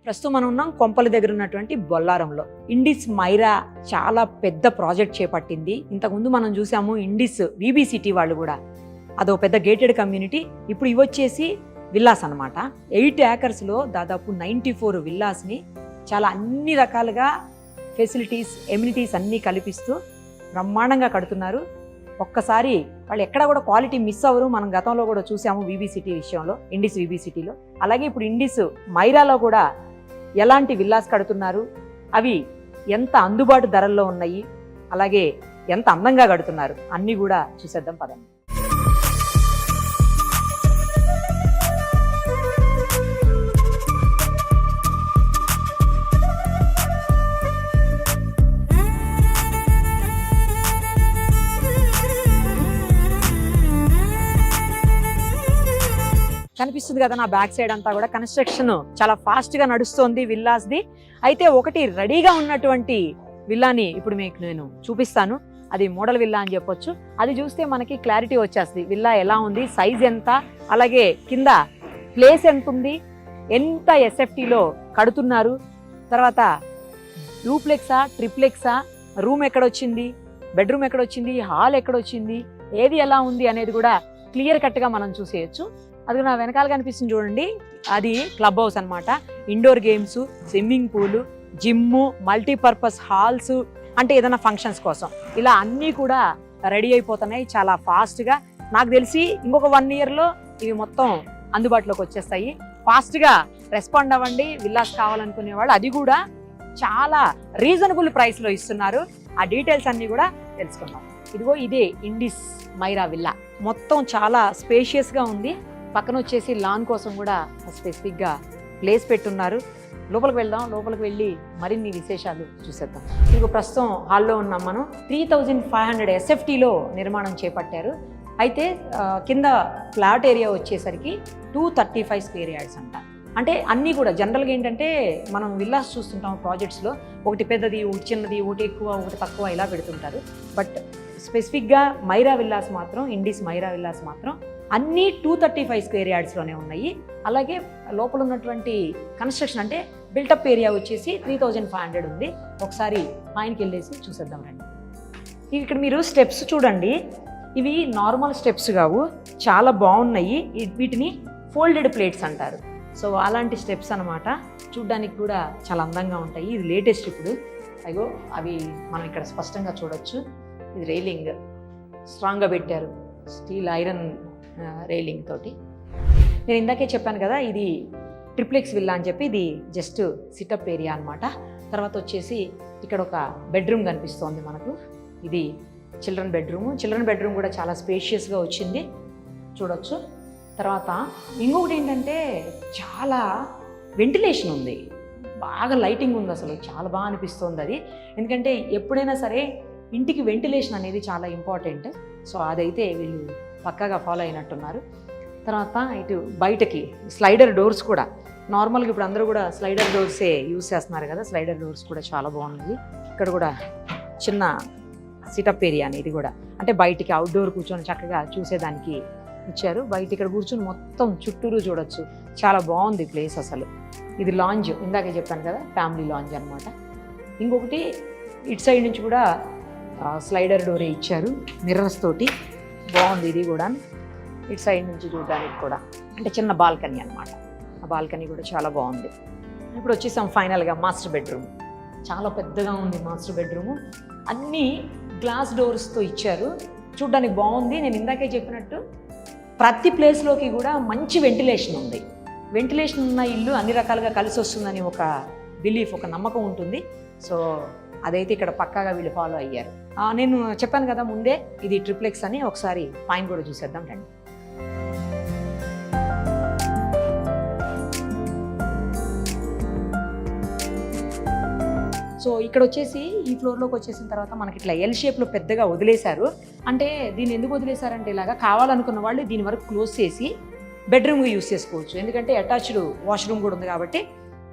ప్రస్తుతం మనం ఉన్నాం కొంపల దగ్గర ఉన్నటువంటి బొల్లారంలో. ఇండిస్ మైరా చాలా పెద్ద ప్రాజెక్ట్ చేపట్టింది. ఇంతకుముందు మనం చూసాము ఇండిస్ VBCT వాళ్ళు కూడా, అదో పెద్ద గేటెడ్ కమ్యూనిటీ. ఇప్పుడు ఇవి వచ్చేసి విల్లాస్ అనమాట. 8 acres దాదాపు 94 విల్లాస్ని చాలా అన్ని రకాలుగా ఫెసిలిటీస్, ఎమ్యూనిటీస్ అన్నీ కల్పిస్తూ బ్రహ్మాండంగా కడుతున్నారు. ఒక్కసారి వాళ్ళు ఎక్కడ కూడా క్వాలిటీ మిస్ అవ్వరు. మనం గతంలో కూడా చూసాము VBCT విషయంలో, ఇండిస్ VBCTలో. అలాగే ఇప్పుడు ఇండిస్ మైరాలో కూడా ఎలాంటి విల్లాస్ కడుతున్నారు, అవి ఎంత అందుబాటు ధరల్లో ఉన్నాయి, అలాగే ఎంత అందంగా కడుతున్నారు అన్నీ కూడా చూసేద్దాం పదండి. కనిపిస్తుంది కదా నా బ్యాక్ సైడ్ అంతా కూడా కన్స్ట్రక్షన్ చాలా ఫాస్ట్ గా నడుస్తోంది విల్లాస్ది. అయితే ఒకటి రెడీగా ఉన్నటువంటి విల్లాని ఇప్పుడు మీకు నేను చూపిస్తాను. అది మోడల్ విల్లా అని చెప్పొచ్చు. అది చూస్తే మనకి క్లారిటీ వచ్చేస్తుంది, విల్లా ఎలా ఉంది, సైజ్ ఎంత, అలాగే కింద ప్లేస్ ఎంత ఉంది, ఎంత SFTలో కడుతున్నారు, తర్వాత డూప్లెక్సా ట్రిప్లెక్సా, రూమ్ ఎక్కడొచ్చింది, బెడ్రూమ్ ఎక్కడొచ్చింది, హాల్ ఎక్కడొచ్చింది, ఏది ఎలా ఉంది అనేది కూడా క్లియర్ కట్గా మనం చూసేయచ్చు. అది నా వెనకాల కనిపిస్తుంది చూడండి, అది క్లబ్ హౌస్ అనమాట. Indoor games, swimming pool, gym, multipurpose halls, అంటే ఏదైనా ఫంక్షన్స్ కోసం ఇలా అన్నీ కూడా రెడీ అయిపోతున్నాయి చాలా ఫాస్ట్గా. నాకు తెలిసి ఇంకొక 1 yearలో ఇవి మొత్తం అందుబాటులోకి వచ్చేస్తాయి. ఫాస్ట్గా రెస్పాండ్ అవ్వండి విల్లాస్ కావాలనుకునే వాళ్ళు. అది కూడా చాలా రీజనబుల్ ప్రైస్లో ఇస్తున్నారు. ఆ డీటెయిల్స్ అన్నీ కూడా తెలుసుకుందాం. ఇదిగో ఇదే ఇండిస్ మైరా విల్లా. మొత్తం చాలా స్పేషియస్గా ఉంది. పక్కన వచ్చేసి లాన్ కోసం కూడా స్పెసిఫిక్గా ప్లేస్ పెట్టున్నారు. లోపలికి వెళ్దాం. లోపలికి వెళ్ళి మరిన్ని విశేషాలు చూసేద్దాం. ఇదిగో ప్రస్తుతం హాల్లో ఉన్నాం మనం. 3500 SFTలో నిర్మాణం చేపట్టారు. అయితే కింద ఫ్లాట్ ఏరియా వచ్చేసరికి 235 square yards అంట. అంటే అన్నీ కూడా జనరల్గా ఏంటంటే మనం విల్లాస్ చూస్తుంటాం ప్రాజెక్ట్స్లో, ఒకటి పెద్దది, ఒకటి చిన్నది, ఒకటి ఎక్కువ, ఒకటి తక్కువ ఇలా పెడుతుంటారు. బట్ స్పెసిఫిక్గా మైరా విల్లాస్ మాత్రం, ఇండిస్ మైరా విల్లాస్ మాత్రం అన్నీ 235 square yardsలోనే ఉన్నాయి. అలాగే లోపల ఉన్నటువంటి కన్స్ట్రక్షన్ అంటే బిల్టప్ ఏరియా వచ్చేసి 3500 ఉంది. ఒకసారి పైనకి వెళ్ళేసి చూసేద్దాం రండి. ఇక్కడ మీరు స్టెప్స్ చూడండి, ఇవి నార్మల్ స్టెప్స్ కావు, చాలా బాగున్నాయి. వీటిని ఫోల్డెడ్ ప్లేట్స్ అంటారు. సో అలాంటి స్టెప్స్ అనమాట. చూడ్డానికి కూడా చాలా అందంగా ఉంటాయి. ఇది లేటెస్ట్ ఇప్పుడు. అయ్యో అవి మనం ఇక్కడ స్పష్టంగా చూడొచ్చు. ఇది రైలింగ్ స్ట్రాంగ్గా పెట్టారు, స్టీల్ ఐరన్ రైలింగ్ తోటి. నేను ఇందాకే చెప్పాను కదా ఇది ట్రిప్లెక్స్ విల్లా అని చెప్పి. ఇది జస్ట్ సిటప్ ఏరియా అనమాట. తర్వాత వచ్చేసి ఇక్కడ ఒక బెడ్రూమ్ కనిపిస్తోంది మనకు. ఇది చిల్డ్రన్ బెడ్రూమ్. చిల్డ్రన్ బెడ్రూమ్ కూడా చాలా స్పేషియస్గా వచ్చింది, చూడొచ్చు. తర్వాత ఇంకొకటి ఏంటంటే చాలా వెంటిలేషన్ ఉంది, బాగా లైటింగ్ ఉంది, అసలు చాలా బాగా అనిపిస్తుంది అది. ఎందుకంటే ఎప్పుడైనా సరే ఇంటికి వెంటిలేషన్ అనేది చాలా ఇంపార్టెంట్. సో అదైతే వీళ్ళు పక్కాగా ఫాలో అయినట్టున్నారు. తర్వాత ఇటు బయటకి స్లైడర్ డోర్స్ కూడా, నార్మల్గా ఇప్పుడు అందరూ కూడా స్లైడర్ డోర్సే యూజ్ చేస్తున్నారు కదా, స్లైడర్ డోర్స్ కూడా చాలా బాగున్నాయి. ఇక్కడ కూడా చిన్న సిటప్ ఏరియా అని, ఇది కూడా అంటే బయటికి అవుట్డోర్ కూర్చొని చక్కగా చూసేదానికి ఇచ్చారు. బయట ఇక్కడ కూర్చొని మొత్తం చుట్టూరు చూడొచ్చు, చాలా బాగుంది ప్లేస్ అసలు. ఇది లాంజ్, ఇందాకే చెప్పాను కదా ఫ్యామిలీ లాంజ్ అనమాట. ఇంకొకటి ఇటు సైడ్ నుంచి కూడా స్లైడర్ డోరే ఇచ్చారు మిర్రర్స్ తోటి, బాగుంది ఇది కూడా. ఇటు సైడ్ నుంచి చూడడానికి కూడా అంటే చిన్న బాల్కనీ అనమాట. ఆ బాల్కనీ కూడా చాలా బాగుంది. ఇప్పుడు వచ్చేసాం ఫైనల్గా మాస్టర్ బెడ్రూమ్. చాలా పెద్దగా ఉంది మాస్టర్ బెడ్రూము. అన్నీ గ్లాస్ డోర్స్తో ఇచ్చారు, చూడ్డానికి బాగుంది. నేను ఇందాకే చెప్పినట్టు ప్రతి ప్లేస్లోకి కూడా మంచి వెంటిలేషన్ ఉంది. వెంటిలేషన్ ఉన్న ఇల్లు అన్ని రకాలుగా కలిసి వస్తుందని ఒక బిలీఫ్, ఒక నమ్మకం ఉంటుంది. సో అదైతే ఇక్కడ పక్కాగా వీళ్ళు ఫాలో అయ్యారు. నేను చెప్పాను కదా ముందే ఇది ట్రిప్లెక్స్ అని. ఒకసారి పైన కూడా చూసేద్దాం రండి. సో ఇక్కడ వచ్చేసి ఈ ఫ్లోర్లోకి వచ్చేసిన తర్వాత మనకి ఇట్లా ఎల్ షేప్లో పెద్దగా వదిలేశారు. అంటే దీన్ని ఎందుకు వదిలేశారంటే ఇలాగా కావాలనుకున్న వాళ్ళు దీని వరకు క్లోజ్ చేసి బెడ్రూమ్గా యూస్ చేసుకోవచ్చు. ఎందుకంటే అటాచ్డ్ వాష్రూమ్ కూడా ఉంది కాబట్టి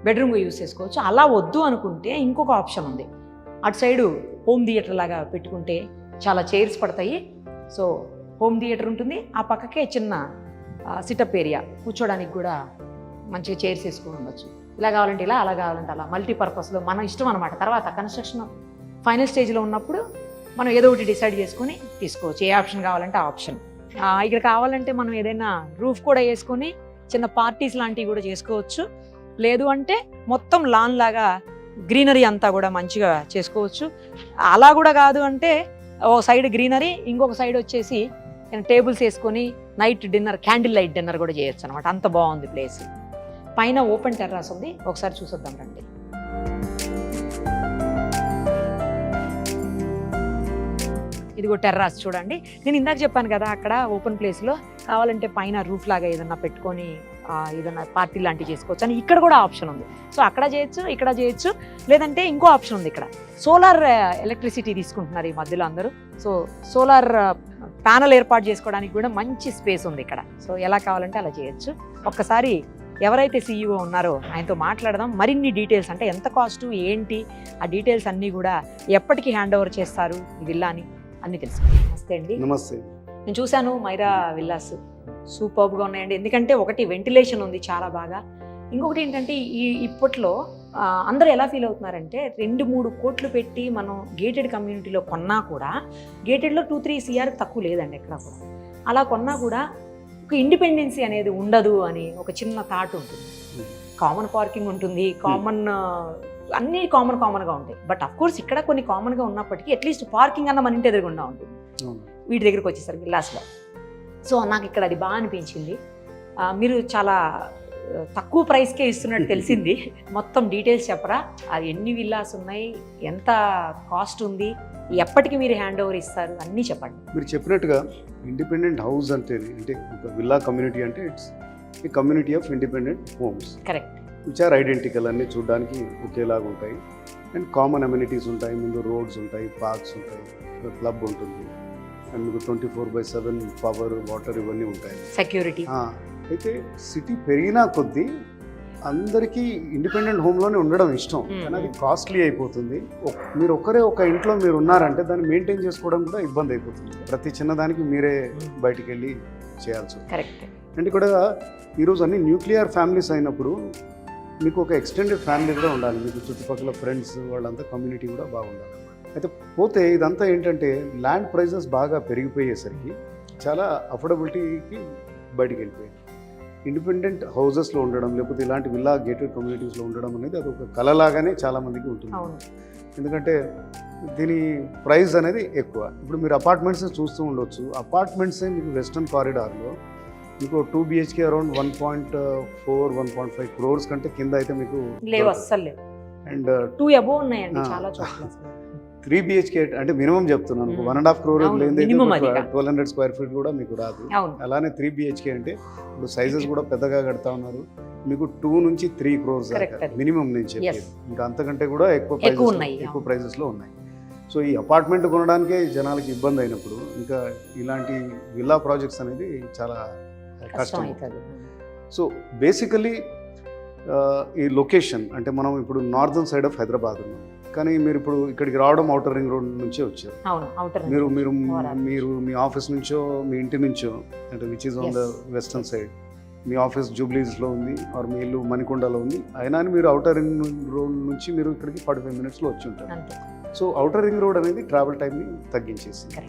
బెడ్రూమ్గా యూస్ చేసుకోవచ్చు. అలా వద్దు అనుకుంటే ఇంకొక ఆప్షన్ ఉంది. అటు సైడు హోమ్ థియేటర్ లాగా పెట్టుకుంటే చాలా చైర్స్ పడతాయి. సో హోమ్ థియేటర్ ఉంటుంది, ఆ పక్కకే చిన్న సిటప్ ఏరియా, కూర్చోడానికి కూడా మంచిగా చైర్స్ వేసుకొని ఉండొచ్చు. ఇలా కావాలంటే ఇలా, అలా కావాలంటే అలా, మల్టీపర్పస్లో మన ఇష్టం అనమాట. తర్వాత కన్స్ట్రక్షన్ ఫైనల్ స్టేజ్లో ఉన్నప్పుడు మనం ఏదో ఒకటి డిసైడ్ చేసుకొని తీసుకోవచ్చు. ఏ ఆప్షన్ కావాలంటే ఆ ఆప్షన్. ఇక్కడ కావాలంటే మనం ఏదైనా రూఫ్ కూడా వేసుకొని చిన్న పార్టీస్ లాంటివి కూడా చేసుకోవచ్చు. లేదు అంటే మొత్తం లాన్ లాగా గ్రీనరీ అంతా కూడా మంచిగా చేసుకోవచ్చు. అలా కూడా కాదు అంటే ఓ సైడ్ గ్రీనరీ, ఇంకొక సైడ్ వచ్చేసి టేబుల్స్ వేసుకొని night dinner, candle light dinner కూడా చేయొచ్చు అనమాట. అంత బాగుంది ప్లేస్. పైన ఓపెన్ టెర్రాస్ ఉంది, ఒకసారి చూసొద్దాం రండి. ఇదిగో టెర్రాస్ చూడండి. నేను ఇందాక చెప్పాను కదా, అక్కడ ఓపెన్ ప్లేస్లో కావాలంటే పైన రూఫ్ లాగా ఏదన్నా పెట్టుకొని ఏదన్నా పార్టీ లాంటివి చేసుకోవచ్చు అని ఇక్కడ కూడా ఆప్షన్ ఉంది. సో అక్కడ చేయొచ్చు, ఇక్కడ చేయొచ్చు. లేదంటే ఇంకో ఆప్షన్ ఉంది, ఇక్కడ సోలార్ ఎలక్ట్రిసిటీ తీసుకుంటున్నారు ఈ మధ్యలో అందరూ. సో సోలార్ ప్యానల్ ఏర్పాటు చేసుకోవడానికి కూడా మంచి స్పేస్ ఉంది ఇక్కడ. సో ఎలా కావాలంటే అలా చేయొచ్చు. ఒక్కసారి ఎవరైతే సీఈఓ ఉన్నారో ఆయనతో మాట్లాడదాం. మరిన్ని డీటెయిల్స్, అంటే ఎంత కాస్టు ఏంటి, ఆ డీటెయిల్స్ అన్నీ కూడా ఎప్పటికీ హ్యాండ్ ఓవర్ చేస్తారు ఈ విల్లాని అన్నీ తెలుసుకుంటాం. నమస్తే అండి. నమస్తే. నేను చూశాను మైరా విల్లాస్, సూపర్బ్గా ఉన్నాయండి. ఎందుకంటే ఒకటి వెంటిలేషన్ ఉంది చాలా బాగా. ఇంకొకటి ఏంటంటే ఇప్పట్లో అందరూ ఎలా ఫీల్ అవుతున్నారంటే 2-3 కోట్లు పెట్టి మనం గేటెడ్ కమ్యూనిటీలో కొన్నా కూడా, గేటెడ్లో 2-3 CR తక్కువ లేదండి ఎక్కడ కూడా. అలా కొన్నా కూడా ఒక ఇండిపెండెన్సీ అనేది ఉండదు అని ఒక చిన్న థాట్ ఉంటుంది. కామన్ పార్కింగ్ ఉంటుంది, అన్నీ కామన్గా ఉంటాయి. బట్ అఫ్ కోర్స్ ఇక్కడ కొన్ని కామన్గా ఉన్నప్పటికీ అట్లీస్ట్ పార్కింగ్ అన్న మన ఇంటి ఎదురుగుండా ఉంటుంది వీటి దగ్గరికి వచ్చేసరికి విల్లాస్లో. సో నాకు ఇక్కడ అది బాగా అనిపించింది. మీరు చాలా తక్కువ ప్రైస్కే ఇస్తున్నట్టు తెలిసింది. మొత్తం డీటెయిల్స్ చెప్పరా? అది ఎన్ని విల్లాస్ ఉన్నాయి, ఎంత కాస్ట్ ఉంది, ఎప్పటికి మీరు హ్యాండ్ ఓవర్ ఇస్తారు, అన్నీ చెప్పండి. మీరు చెప్పినట్టుగా ఇండిపెండెంట్ హౌస్ అంటే ఒక విల్లా కమ్యూనిటీ అంటే it's a community of independent homes. Correct. Which are identical, అన్నీ చూడడానికి ఒకేలాగా ఉంటాయి. అండ్ కామన్ అమ్యూనిటీస్ ఉంటాయి, ముందు రోడ్స్ ఉంటాయి, పార్క్స్ ఉంటాయి, క్లబ్ ఉంటుంది, అండ్ మీకు 24/7 పవర్, వాటర్ ఇవన్నీ ఉంటాయి, సెక్యూరిటీ. అయితే సిటీ పెరిగినా కొద్దీ అందరికీ ఇండిపెండెంట్ హోమ్లోనే ఉండడం ఇష్టం, కానీ అది కాస్ట్లీ అయిపోతుంది. మీరు ఒక ఇంట్లో మీరు ఉన్నారంటే దాన్ని మెయింటైన్ చేసుకోవడం కూడా ఇబ్బంది అయిపోతుంది. ప్రతి చిన్నదానికి మీరే బయటికి వెళ్ళి చేయాల్సి ఉంటుంది. కరెక్ట్. అంటే కూడా ఈరోజు అన్ని న్యూక్లియర్ ఫ్యామిలీస్ అయినప్పుడు మీకు ఒక ఎక్స్టెండెడ్ ఫ్యామిలీ కూడా ఉండాలి, మీకు చుట్టుపక్కల ఫ్రెండ్స్ వాళ్ళంతా కమ్యూనిటీ కూడా బాగుండాలి. అయితే పోతే ఇదంతా ఏంటంటే ల్యాండ్ ప్రైజెస్ బాగా పెరిగిపోయేసరికి చాలా అఫోర్డబిలిటీకి బయటికి వెళ్ళిపోయింది. ఇండిపెండెంట్ హౌజెస్లో ఉండడం, లేకపోతే ఇలాంటి విల్లా గేటెడ్ కమ్యూనిటీస్లో ఉండడం అనేది అది ఒక కళలాగానే చాలామందికి ఉంటుంది. ఎందుకంటే దీని ప్రైస్ అనేది ఎక్కువ. ఇప్పుడు మీరు అపార్ట్మెంట్స్ చూస్తూ ఉండొచ్చు. అపార్ట్మెంట్సే మీకు వెస్టర్న్ కారిడార్లో మీకు 2 BHK అరౌండ్ 1.4-1.5 crores కంటే కింద అయితే మీకు లేవు, అస్సలు లేవు. అండ్ 2 అబోవ్ ఉన్నాయండి చాలా చోట్ల. 3 BHK అంటే మినిమం చెప్తున్నాను, 1.5 crore లేని 1200 square feet కూడా మీకు రాదు. అలానే 3 BHK అంటే ఇప్పుడు సైజెస్ కూడా పెద్దగా కడతా ఉన్నారు, మీకు 2 నుంచి 3 crores మినిమం నుంచి. ఇంకా అంతకంటే కూడా ఎక్కువ ప్రైజెస్లో ఉన్నాయి. సో ఈ అపార్ట్మెంట్ కొనడానికే జనాలకి ఇబ్బంది అయినప్పుడు ఇంకా ఇలాంటి విల్లా ప్రాజెక్ట్స్ అనేది చాలా కష్టం. సో బేసికలీ ఈ లొకేషన్ అంటే మనం ఇప్పుడు నార్దర్న్ సైడ్ ఆఫ్ హైదరాబాద్ ఉన్నాం, కానీ మీరు ఇప్పుడు ఇక్కడికి రావడం ఔటర్ రింగ్ రోడ్ నుంచే వచ్చారు. మీరు మీ ఆఫీస్ నుంచో మీ ఇంటి నుంచో అంటే which is on the western side, మీ ఆఫీస్ జూబ్లీస్లో ఉంది ఆర్ మీ ఇల్లు మణికొండలో ఉంది, అయినా మీరు ఔటర్ రింగ్ రోడ్ నుంచి మీరు ఇక్కడికి 45 minutesలో వచ్చి ఉంటారు. సో ఔటర్ రింగ్ రోడ్ అనేది ట్రావెల్ టైంని తగ్గించేసింది.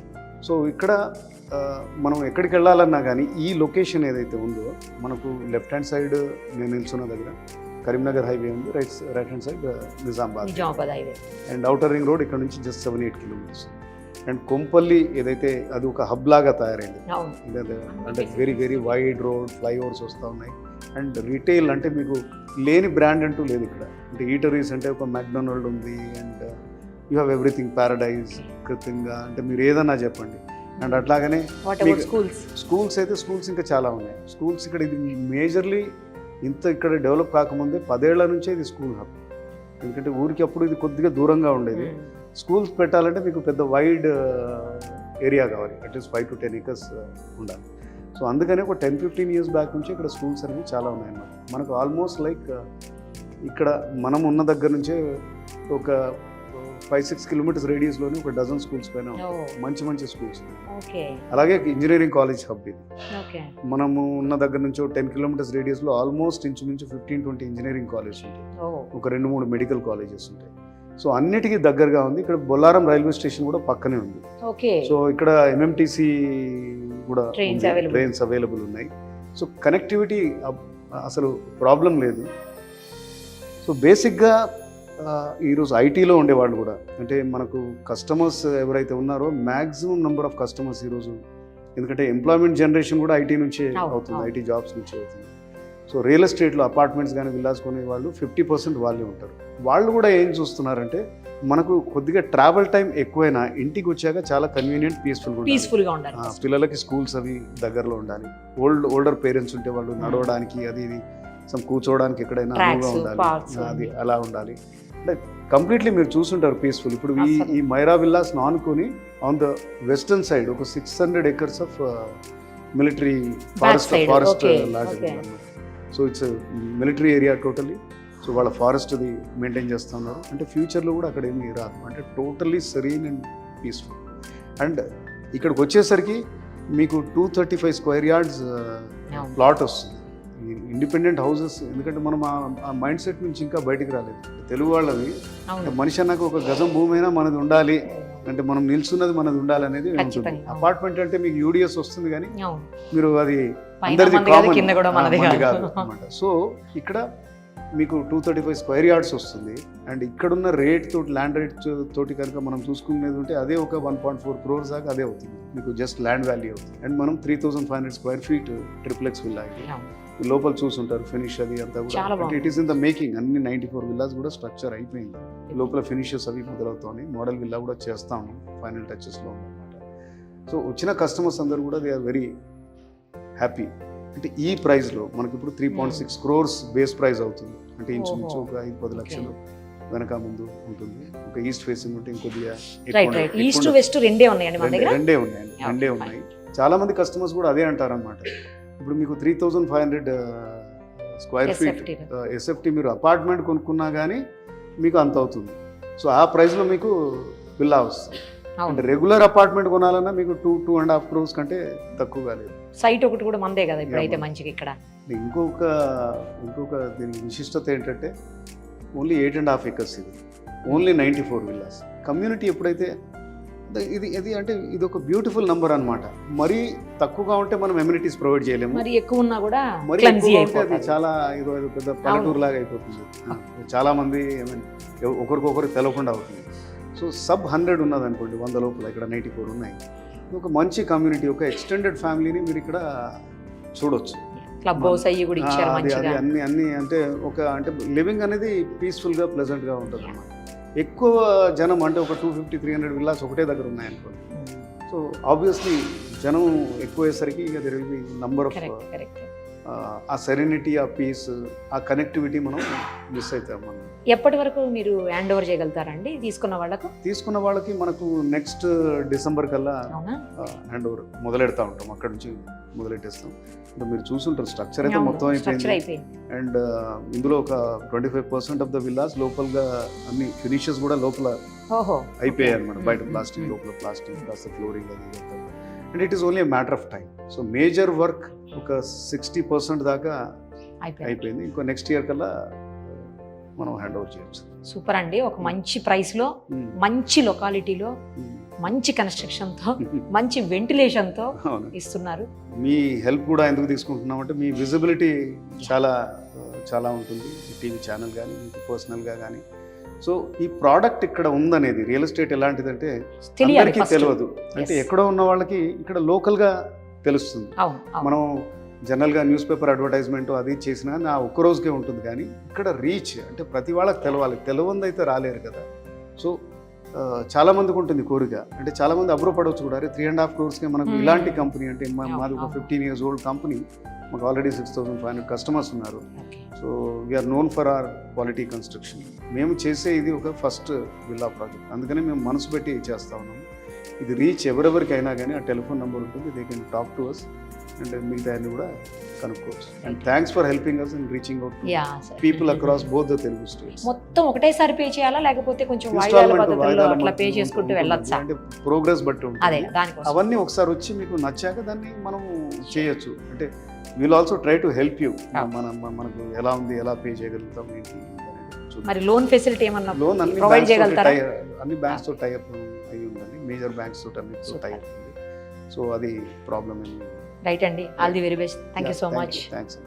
సో ఇక్కడ మనం ఎక్కడికి వెళ్ళాలన్నా కానీ ఈ లొకేషన్ ఏదైతే ఉందో, మనకు లెఫ్ట్ హ్యాండ్ సైడ్ నేను నిల్చున్న దగ్గర కరీంనగర్ హైవే ఉంది, right hand side Nizamabad highway, and outer ring road ఇక్కడ నుంచి జస్ట్ 7-8 kilometers. అండ్ కొంపల్లి ఏదైతే అది ఒక హబ్ లాగా తయారైంది, అంటే very very wide road, flyovers వస్తూ ఉన్నాయి. అండ్ రీటైల్ అంటే మీకు లేని బ్రాండ్ అంటూ లేదు ఇక్కడ. అంటే ఈటరీస్ అంటే ఒక మ్యాక్డొనాల్డ్ ఉంది, and you have everything, Paradise, కృతంగా, అంటే మీరు ఏదన్నా చెప్పండి. అండ్ అట్లాగనే స్కూల్స్ అయితే స్కూల్స్ ఇంకా చాలా ఉన్నాయి. స్కూల్స్ ఇక్కడ ఇది మేజర్లీ ఇక్కడ డెవలప్ కాకముందే 10 ఏళ్ల నుంచే ఇది స్కూల్ హబ్. ఎందుకంటే ఊరికి అప్పుడు ఇది కొద్దిగా దూరంగా ఉండేది. స్కూల్స్ పెట్టాలంటే మీకు పెద్ద వైడ్ ఏరియా కావాలి, అట్లీస్ట్ 5 to 10 acres ఉండాలి. సో అందుకనే ఒక 10-15 years బ్యాక్ నుంచి ఇక్కడ స్కూల్స్ అనేవి చాలా ఉన్నాయన్నమాట. మనకు ఆల్మోస్ట్ లైక్ ఇక్కడ మనం ఉన్న దగ్గర నుంచే ఒక 5-6 కిలోమీటర్స్ రేడియస్ లోనే ఒక డజన్ స్కూల్స్ పైన మంచి మంచి స్కూల్స్. ఓకే. అలాగే ఇంజనీరింగ్ కాలేజ్ హబ్ ఇది. ఓకే. మనము ఉన్న దగ్గర నుంచి 10 కిలోమీటర్స్ రేడియస్ లో ఆల్మోస్ట్ ఇంచుమించు 15-20 ఇంజనీరింగ్ కాలేజ్ ఉంటాయి, ఒక 2-3 మెడికల్ కాలేజెస్ ఉంటాయి. సో అన్నిటికీ దగ్గరగా ఉంది. ఇక్కడ బొల్లారం రైల్వే స్టేషన్ కూడా పక్కనే ఉంది. ఓకే. సో ఇక్కడ MMTC కూడా ట్రైన్స్ అవైలబుల్ ఉన్నాయి. సో కనెక్టివిటీ అసలు ప్రాబ్లం లేదు. సో బేసిక్గా ఈరోజు ఐటీలో ఉండేవాళ్ళు కూడా, అంటే మనకు కస్టమర్స్ ఎవరైతే ఉన్నారో మ్యాక్సిమం నెంబర్ ఆఫ్ కస్టమర్స్ ఈరోజు, ఎందుకంటే ఎంప్లాయ్మెంట్ జనరేషన్ కూడా ఐటీ నుంచే అవుతుంది, ఐటీ జాబ్స్ నుంచే అవుతుంది. సో రియల్ ఎస్టేట్లో అపార్ట్మెంట్స్ కానీ విల్లాస్ కొనే వాళ్ళు 50% వాళ్ళే ఉంటారు. వాళ్ళు కూడా ఏం చూస్తున్నారంటే మనకు కొద్దిగా ట్రావెల్ టైం ఎక్కువైనా ఇంటికి వచ్చాక చాలా కన్వీనియంట్ పీస్ఫుల్గా ఉండాలి. పిల్లలకి స్కూల్స్ అవి దగ్గరలో ఉండాలి. ఓల్డర్ పేరెంట్స్ ఉంటే వాళ్ళు నడవడానికి అది ఇది కూర్చోవడానికి ఎక్కడైనా అనువుగా ఉండాలి, అది అలా ఉండాలి. అంటే కంప్లీట్లీ మీరు చూసుంటారు పీస్ఫుల్. ఇప్పుడు ఈ మైరా విల్లాస్ ఆనుకొని ఆన్ ద వెస్టర్న్ సైడ్ ఒక 600 acres ఆఫ్ మిలిటరీ ఫారెస్ట్ లాగా. So it's military area totally. So వాళ్ళ ఫారెస్ట్ది మెయింటైన్ చేస్తూ ఉన్నారు. అంటే ఫ్యూచర్లో కూడా అక్కడ ఏమీ రాదు, అంటే totally serene and peaceful. And ఇక్కడికి వచ్చేసరికి మీకు 235 square yards ప్లాట్ వస్తుంది. ఇండిపెండెంట్ హౌసెస్, ఎందుకంటే మనం ఆ మైండ్ సెట్ నుంచి ఇంకా బయటికి రాలేదు. తెలుగు వాళ్ళది మనిషి అన్నాక ఒక గజం భూమి అయినా మనది ఉండాలి, అంటే మనం నిల్చున్నది మనది ఉండాలి అనేది ఉంటుంది. అపార్ట్మెంట్ అంటే మీకు UDS వస్తుంది కానీ మీరు అది అందరిది కాదు అనమాట. సో ఇక్కడ మీకు 235 square yards వస్తుంది. అండ్ ఇక్కడున్న రేట్ తోటి, ల్యాండ్ రేట్ తోటి కనుక మనం చూసుకునేది ఉంటే అదే ఒక 1.4 crores దాకా అదే అవుతుంది మీకు, జస్ట్ ల్యాండ్ వాల్యూ అవుతుంది. అండ్ మనం 3,500 square feet ట్రిప్లెక్స్ విల్లా లోపల చూసుంటారు, ఫినిష్ అది అంతా కూడా. It is in the making. అన్ని 94 విల్లాస్ కూడా స్ట్రక్చర్ అయిపోయింది, లోపల ఫినిషెస్ అవి మొదలవుతాయి. మోడల్ విల్లా కూడా చేస్తాము, ఫైనల్ టచెస్లో ఉందన్నమాట. సో వచ్చిన కస్టమర్స్ అందరూ కూడా దే ఆర్ వెరీ హ్యాపీ. అంటే ఈ ప్రైస్లో మనకి ఇప్పుడు 3.6 crores బేస్ ప్రైస్ అవుతుంది. అంటే ఇంచుమించు ఒక 5-10 లక్షలు వెనక ముందు ఉంటుంది. ఒక ఈస్ట్ ఫేసింగ్ ఉంటే ఇంకొద్దిగా రెండే ఉన్నాయి. చాలా మంది కస్టమర్స్ కూడా అదే అంటారు అన్నమాట. ఇప్పుడు మీకు 3,500 square feet SFT మీరు అపార్ట్మెంట్ కొనుక్కున్నా కానీ మీకు అంత అవుతుంది. సో ఆ ప్రైస్లో మీకు విల్లా వస్తుంది. అంటే రెగ్యులర్ అపార్ట్మెంట్ కొనాలన్నా మీకు 2.5 crores కంటే తక్కువగా లేదు. సైట్ ఒకటి కూడా మందే కదా ఇప్పుడైతే మంచిగా. ఇక్కడ ఇంకొక దీనికి విశిష్టత ఏంటంటే ఓన్లీ 8.5 acres ఇది, ఓన్లీ 94 విల్లాస్. కమ్యూనిటీ ఎప్పుడైతే ఇది అంటే ఇది ఒక బ్యూటిఫుల్ నంబర్ అనమాట. మరీ తక్కువగా ఉంటే మనం ఎమ్యూనిటీస్ ప్రొవైడ్ చేయలేము, మరి ఎక్కువ ఉన్నా కూడా మరీ ఎక్కువ ఉంటే అది చాలా ఏదో పెద్ద పల్లెటూరు లాగా అయిపోతుంది. చాలా మంది ఒకరికొకరు తెలవకుండా అవుతుంది. సో సబ్ 100 ఉన్నది అనుకోండి, 100 లోపల, ఇక్కడ 94 ఉన్నాయి. ఒక మంచి కమ్యూనిటీ, ఒక ఎక్స్టెండెడ్ ఫ్యామిలీని మీరు ఇక్కడ చూడొచ్చు. క్లబ్ హౌస్ అయ్యి కూడా ఇచ్చారు మంచిగా. అన్ని అంటే అంటే లివింగ్ అనేది పీస్ఫుల్గా ప్లెజెంట్గా ఉంటుంది అన్నమాట. ఎక్కువ జనం అంటే ఒక 250-300 విల్లాస్ ఒకటే దగ్గర ఉన్నాయనుకోండి. సో ఆబ్వియస్లీ జనం ఎక్కువ అయ్యేసరికి ఇక there will be number of ఆ సెరెనిటీ, ఆ పీస్, ఆ కనెక్టివిటీ మనం మిస్ అవుతాం. మనం ఎప్పటి వరకు మీరు హ్యాండ్ ఓవర్ చేయగలుగుతారండి తీసుకున్న వాళ్ళకి? మనకు నెక్స్ట్ డిసెంబర్ కల్లా హ్యాండ్ ఓవర్ మొదలెడతా ఉంటాం. అక్కడ నుంచి మొదలెట్టేస్తాం. మీరు చూసుంటారు స్ట్రక్చర్ అయితే మొత్తం అయిపోయింది. అండ్ ఇందులో ఒక 25% ఆఫ్ ద విల్లాస్ లోపలగా అన్ని ఫినిషెస్ కూడా లోపల అయిపోయాయి అనమాట. బయట ప్లాస్టిక్, లోపల ప్లాస్టిక్, కాస్త ఫ్లోరింగ్ అది. And it is only matter of time. So major work ఒక 60% దాకా అయిపోయింది. ఇంకో నెక్స్ట్ ఇయర్ కల్లా మనం హ్యాండ్ ఓవర్ చేయొచ్చు. సూపర్ అండి. ఒక మంచి ప్రైస్లో, మంచి లొకాలిటీలో, మంచి కన్స్ట్రక్షన్తో, మంచి వెంటిలేషన్తో ఇస్తున్నారు. మీ హెల్ప్ కూడా ఎందుకు తీసుకుంటున్నామంటే మీ విజిబిలిటీ చాలా చాలా ఉంటుంది, టీవీ ఛానల్ కానీ, మీకు పర్సనల్గా కానీ. సో ఈ ప్రోడక్ట్ ఇక్కడ ఉందనేది, రియల్ ఎస్టేట్ ఎలాంటిదంటే అందరికీ తెలియదు. అంటే ఎక్కడో ఉన్న వాళ్ళకి ఇక్కడ లోకల్గా తెలుస్తుంది. మనం జనరల్గా న్యూస్ పేపర్ అడ్వర్టైజ్మెంట్ అది చేసినా నా ఒక్క రోజుకే ఉంటుంది, కానీ ఇక్కడ రీచ్ అంటే ప్రతి వాళ్ళకి తెలవాలి. తెలవందైతే రాలేరు కదా. సో చాలామందికి ఉంటుంది కోరిక. అంటే చాలామంది అబ్రోపడవచ్చు కూడా, అరే 3.5 crores మనకు ఇలాంటి కంపెనీ, అంటే మాది ఒక 15 years old కంపెనీ, మాకు ఆల్రెడీ 6,500 కస్టమర్స్ ఉన్నారు. So we are known for our quality construction. మేము చేసే ఇది ఒక ఫస్ట్ విల్లా ప్రాజెక్ట్, అందుకని మేము మనసు పెట్టి చేస్తూ ఉన్నాము. ఇది రీచ్ ఎవరెవరికి అయినా కానీ ఆ టెలిఫోన్ నెంబర్ ఉంటుంది, they can talk to us. And మిగతా అన్ని కూడా కనుక్కోవచ్చు. And thanks for helping us in reaching out ya people across both the Telugu states. మొత్తం ఒకటేసారి పే చేయాలా లేకపోతే కొంచెం వాయిదాల పద్ధతిలో అట్లా పే చేసుకుంటూ వెళ్ళొచ్చా? అంటే ప్రోగ్రెస్ బట్టి అదే ఉంటుంది. దానికోసం అవన్నీ ఒకసారి వచ్చి మీకు నచ్చాక దాన్ని మనం చేయొచ్చు. అంటే will also try to help you. మనకు ఎలా ఉంది, ఎలా పే చేయగలుగుతాం ఏంటి అనేది చూద్దాం. మరి లోన్ ఫెసిలిటీ ఏమన్నా లోన్ అన్ని ప్రొవైడ్ banks తోటి చేయగలుగుతారా? అన్ని బ్యాంక్స్ తో టైఅప్ అయి ఉందండి. మేజర్ బ్యాంక్స్ తోటి అన్నిటితో టైఅప్ ఉంది. సో అది ప్రాబ్లం ఏమి రైట్ అండి. All the very best. Thank you so much. Thanks.